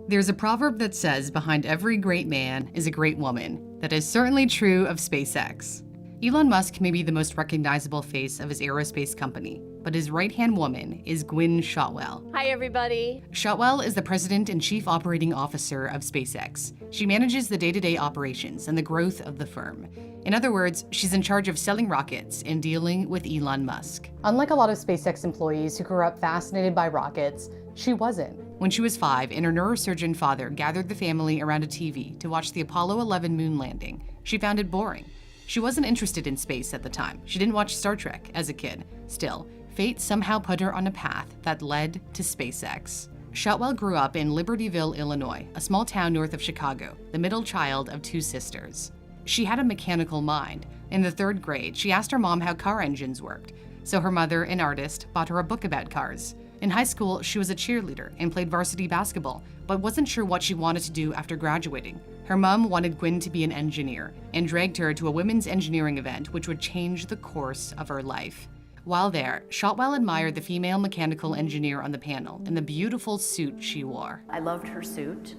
There's a proverb that says behind every great man is a great woman. That is certainly true of SpaceX. Elon Musk may be the most recognizable face of his aerospace company, but his right-hand woman is Gwynne Shotwell. Hi, everybody. Shotwell is the president and chief operating officer of SpaceX. She manages the day-to-day operations and the growth of the firm. In other words, she's in charge of selling rockets and dealing with Elon Musk. Unlike a lot of SpaceX employees who grew up fascinated by rockets, she wasn't. When she was 5 and her neurosurgeon father gathered the family around a TV to watch the Apollo 11 moon landing, she found it boring. She wasn't interested in space at the time. She didn't watch Star Trek as a kid. Still, fate somehow put her on a path that led to SpaceX. Shotwell grew up in Libertyville, Illinois, a small town north of Chicago, the middle child of 2 sisters. She had a mechanical mind. In the 3rd grade, she asked her mom how car engines worked, so her mother, an artist, bought her a book about cars. In high school, she was a cheerleader and played varsity basketball, but wasn't sure what she wanted to do after graduating. Her mom wanted Gwynne to be an engineer and dragged her to a women's engineering event which would change the course of her life. While there, Shotwell admired the female mechanical engineer on the panel and the beautiful suit she wore. I loved her suit.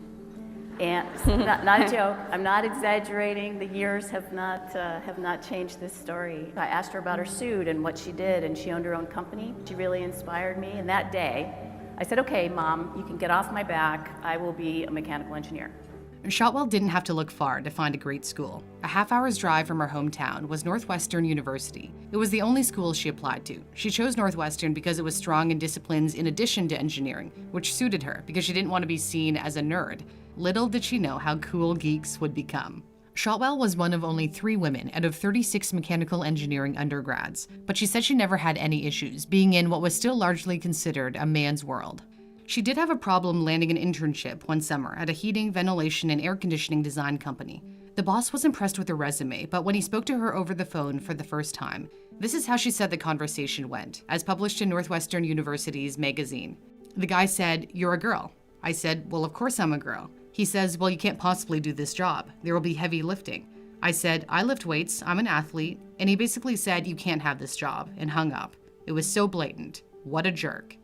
And not a joke, I'm not exaggerating. The years have not changed this story. I asked her about her suit and what she did, and she owned her own company. She really inspired me, and that day, I said, okay, Mom, you can get off my back. I will be a mechanical engineer. Shotwell didn't have to look far to find a great school. A half-hour's drive from her hometown was Northwestern University. It was the only school she applied to. She chose Northwestern because it was strong in disciplines in addition to engineering, which suited her because she didn't want to be seen as a nerd. Little did she know how cool geeks would become. Shotwell was one of only 3 women out of 36 mechanical engineering undergrads, but she said she never had any issues being in what was still largely considered a man's world. She did have a problem landing an internship one summer at a heating, ventilation, and air conditioning design company. The boss was impressed with her resume, but when he spoke to her over the phone for the first time, this is how she said the conversation went, as published in Northwestern University's magazine. The guy said, "You're a girl." I said, "Well, of course I'm a girl." He says, "Well, you can't possibly do this job. There will be heavy lifting." I said, "I lift weights, I'm an athlete." And he basically said, "You can't have this job," and hung up. It was so blatant. What a jerk.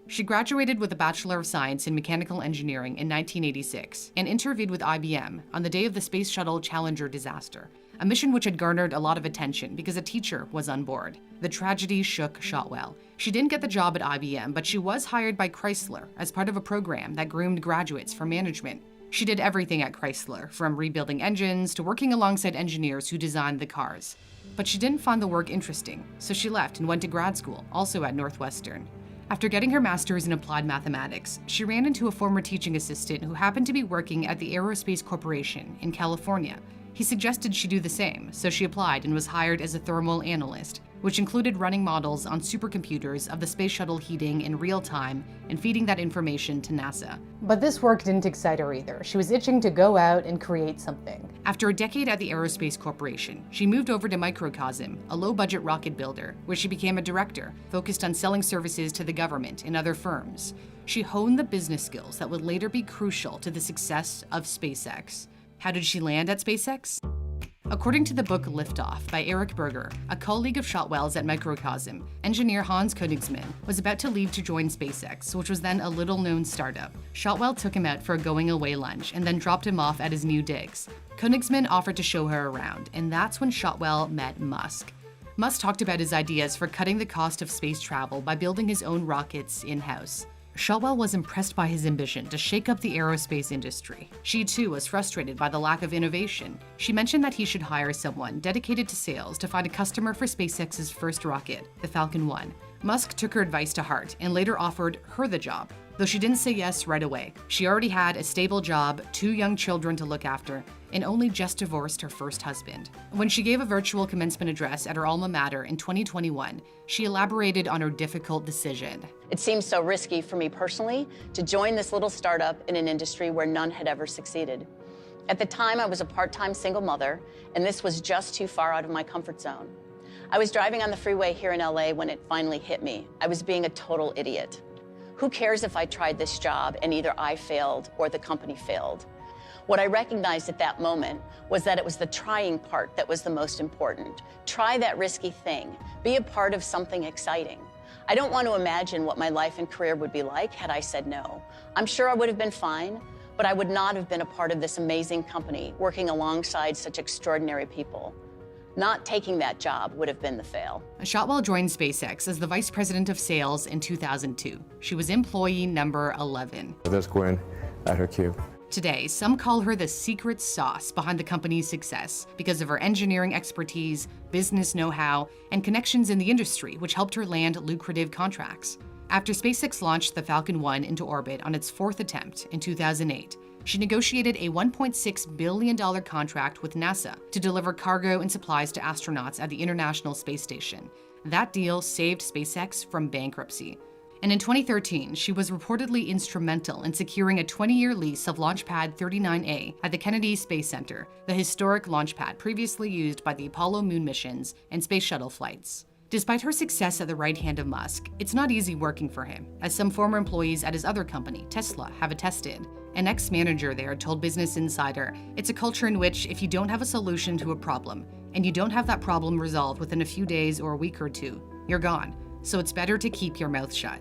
She graduated with a Bachelor of Science in Mechanical Engineering in 1986 and interviewed with IBM on the day of the Space Shuttle Challenger disaster, a mission which had garnered a lot of attention because a teacher was on board. The tragedy shook Shotwell. She didn't get the job at IBM, but she was hired by Chrysler as part of a program that groomed graduates for management. She did everything at Chrysler, from rebuilding engines to working alongside engineers who designed the cars. But she didn't find the work interesting, so she left and went to grad school, also at Northwestern. After getting her master's in applied mathematics, she ran into a former teaching assistant who happened to be working at the Aerospace Corporation in California. He suggested she do the same, so she applied and was hired as a thermal analyst, which included running models on supercomputers of the space shuttle heating in real time and feeding that information to NASA. But this work didn't excite her either. She was itching to go out and create something. After a decade at the Aerospace Corporation, she moved over to Microcosm, a low-budget rocket builder, where she became a director, focused on selling services to the government and other firms. She honed the business skills that would later be crucial to the success of SpaceX. How did she land at SpaceX? According to the book Liftoff by Eric Berger, a colleague of Shotwell's at Microcosm, engineer Hans Königsmann was about to leave to join SpaceX, which was then a little-known startup. Shotwell took him out for a going-away lunch and then dropped him off at his new digs. Königsmann offered to show her around, and that's when Shotwell met Musk. Musk talked about his ideas for cutting the cost of space travel by building his own rockets in-house. Shotwell was impressed by his ambition to shake up the aerospace industry. She too was frustrated by the lack of innovation. She mentioned that he should hire someone dedicated to sales to find a customer for SpaceX's first rocket, the Falcon 1. Musk took her advice to heart and later offered her the job, though she didn't say yes right away. She already had a stable job, 2 young children to look after, and only just divorced her first husband. When she gave a virtual commencement address at her alma mater in 2021, she elaborated on her difficult decision. It seems so risky for me personally to join this little startup in an industry where none had ever succeeded. At the time, I was a part-time single mother, and this was just too far out of my comfort zone. I was driving on the freeway here in LA when it finally hit me. I was being a total idiot. Who cares if I tried this job and either I failed or the company failed? What I recognized at that moment was that it was the trying part that was the most important. Try that risky thing. Be a part of something exciting. I don't want to imagine what my life and career would be like had I said no. I'm sure I would have been fine, but I would not have been a part of this amazing company working alongside such extraordinary people. Not taking that job would have been the fail. Shotwell joined SpaceX as the vice president of sales in 2002. She was employee number 11. There's Gwynne at her cube. Today, some call her the secret sauce behind the company's success because of her engineering expertise, business know-how, and connections in the industry, which helped her land lucrative contracts. After SpaceX launched the Falcon 1 into orbit on its 4th attempt in 2008, she negotiated a $1.6 billion contract with NASA to deliver cargo and supplies to astronauts at the International Space Station. That deal saved SpaceX from bankruptcy. And in 2013, she was reportedly instrumental in securing a 20-year lease of Launch Pad 39A at the Kennedy Space Center, the historic launch pad previously used by the Apollo moon missions and space shuttle flights. Despite her success at the right hand of Musk, it's not easy working for him, as some former employees at his other company, Tesla, have attested. An ex-manager there told Business Insider, "It's a culture in which if you don't have a solution to a problem, and you don't have that problem resolved within a few days or a week or two, you're gone. So it's better to keep your mouth shut."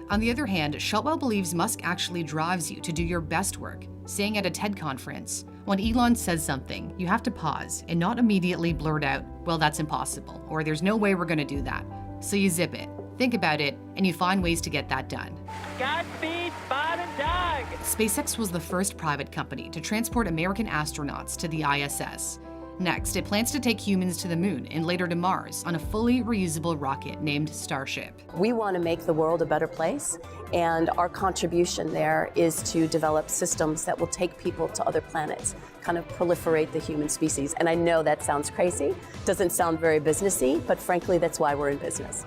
On the other hand, Shotwell believes Musk actually drives you to do your best work, saying at a TED conference, "When Elon says something, you have to pause and not immediately blurt out, 'Well, that's impossible,' or 'There's no way we're gonna do that.' So you zip it, think about it, and you find ways to get that done." Godspeed, Spot and Dog! SpaceX was the first private company to transport American astronauts to the ISS. Next, it plans to take humans to the moon and later to Mars on a fully reusable rocket named Starship. We want to make the world a better place, and our contribution there is to develop systems that will take people to other planets, kind of proliferate the human species. And I know that sounds crazy, doesn't sound very businessy, but frankly, that's why we're in business.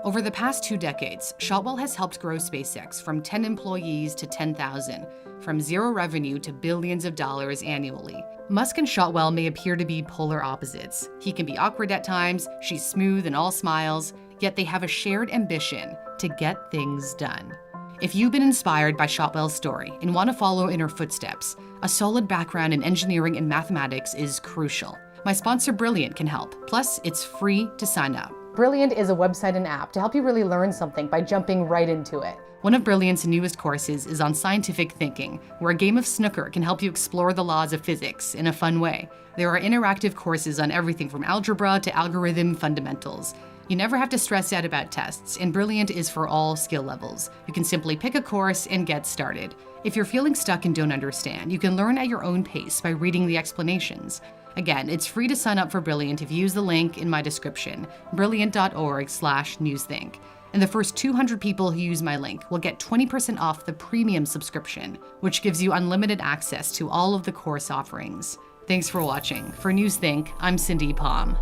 Over the past 2 decades, Shotwell has helped grow SpaceX from 10 employees to 10,000, from zero revenue to billions of dollars annually. Musk and Shotwell may appear to be polar opposites. He can be awkward at times, she's smooth and all smiles, yet they have a shared ambition to get things done. If you've been inspired by Shotwell's story and want to follow in her footsteps, a solid background in engineering and mathematics is crucial. My sponsor Brilliant can help, plus it's free to sign up. Brilliant is a website and app to help you really learn something by jumping right into it. One of Brilliant's newest courses is on scientific thinking, where a game of snooker can help you explore the laws of physics in a fun way. There are interactive courses on everything from algebra to algorithm fundamentals. You never have to stress out about tests, and Brilliant is for all skill levels. You can simply pick a course and get started. If you're feeling stuck and don't understand, you can learn at your own pace by reading the explanations. Again, it's free to sign up for Brilliant if you use the link in my description, brilliant.org/newsthink. And the first 200 people who use my link will get 20% off the premium subscription, which gives you unlimited access to all of the course offerings. Thanks for watching. For Newsthink, I'm Cindy Palm.